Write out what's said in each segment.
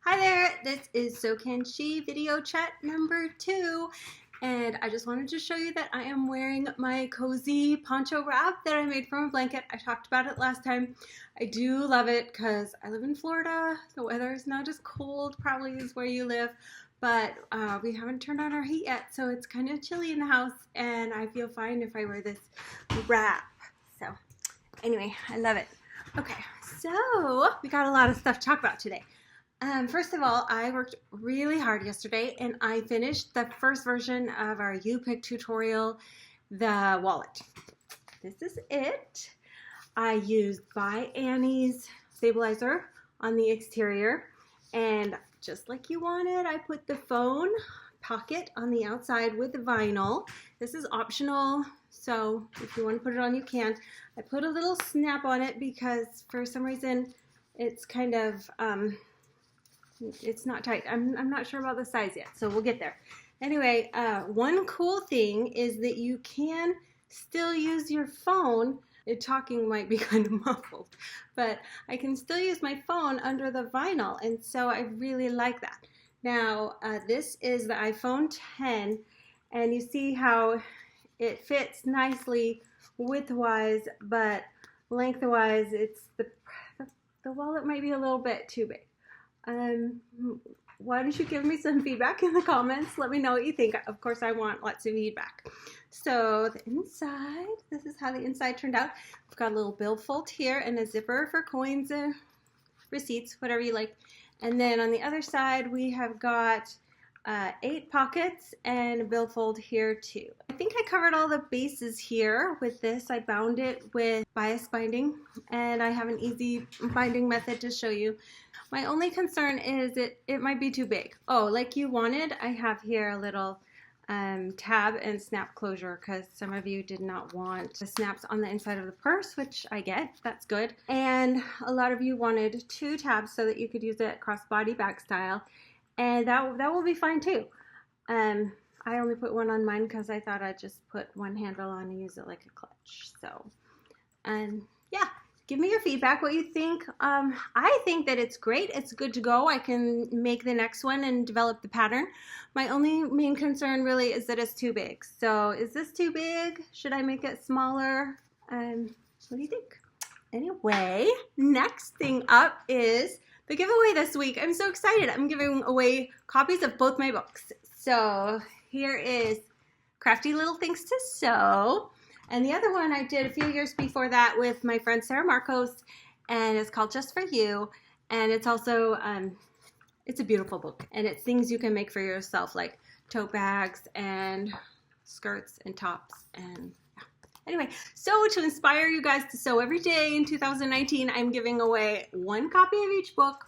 Hi there, this is SewCanShe video chat number 2, and I just wanted to show you that I am wearing my cozy poncho wrap that I made from a blanket. I talked about it last time. I do love it because I live in Florida. The weather is not as cold probably as where you live, but we haven't turned on our heat yet, so it's kind of chilly in the house, and I feel fine if I wear this wrap. So anyway, I love it. Okay, so we got a lot of stuff to talk about today. First of all, I worked really hard yesterday and I finished the first version of our U-Pick tutorial, the wallet. This is it. I used By Annie's stabilizer on the exterior, and just like you wanted, I put the phone pocket on the outside with the vinyl. This is optional, so if you want to put it on, you can. I put a little snap on it because for some reason it's kind of it's not tight. I'm not sure about the size yet, so we'll get there. Anyway, one cool thing is that you can still use your phone. Talking might be kind of muffled, but I can still use my phone under the vinyl, and so I really like that. Now, this is the iPhone 10, and you see how it fits nicely width-wise, but length-wise, it's the wallet might be a little bit too big. Why don't you give me some feedback in the comments? Let me know what you think. Of course, I want lots of feedback. So the inside, this is how the inside turned out. We've got a little billfold here and a zipper for coins and receipts, whatever you like. And then on the other side, we have got 8 pockets and a billfold here too. I think I covered all the bases here with this. I bound it with bias binding, and I have an easy binding method to show you. My only concern is it might be too big. Oh, like you wanted, I have here a little tab and snap closure because some of you did not want the snaps on the inside of the purse, which I get, that's good. And a lot of you wanted 2 tabs so that you could use it crossbody back style, and that will be fine too. I only put one on mine because I thought I'd just put one handle on and use it like a clutch. So, yeah. Give me your feedback, what you think. I think that it's great. It's good to go. I can make the next one and develop the pattern. My only main concern really is that it's too big. So is this too big? Should I make it smaller? What do you think? Anyway, next thing up is the giveaway this week. I'm so excited. I'm giving away copies of both my books. So here is Crafty Little Things to Sew. And the other one I did a few years before that with my friend Sarah Marcos, and it's called Just For You. And it's also, it's a beautiful book, and it's things you can make for yourself, like tote bags and skirts and tops. And yeah. Anyway, so to inspire you guys to sew every day in 2019, I'm giving away 1 copy of each book.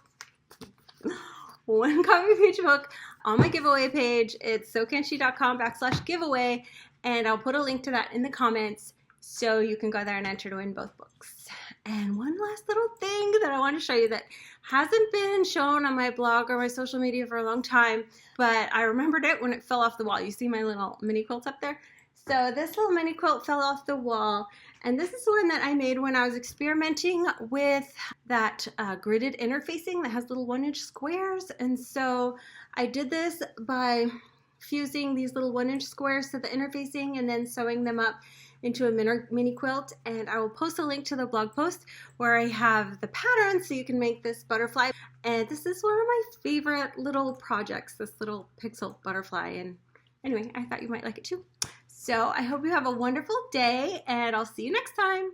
1 copy of each book on my giveaway page. It's SewCanShe.com/giveaway. And I'll put a link to that in the comments so you can go there and enter to win both books. And one last little thing that I want to show you that hasn't been shown on my blog or my social media for a long time, but I remembered it when it fell off the wall. You see my little mini quilt up there? So this little mini quilt fell off the wall, and this is one that I made when I was experimenting with that gridded interfacing that has little 1-inch squares. And so I did this by fusing these little 1-inch squares to the interfacing and then sewing them up into a mini quilt. And I will post a link to the blog post where I have the pattern so you can make this butterfly. And this is one of my favorite little projects, this little pixel butterfly. And anyway, I thought you might like it too. So I hope you have a wonderful day, and I'll see you next time.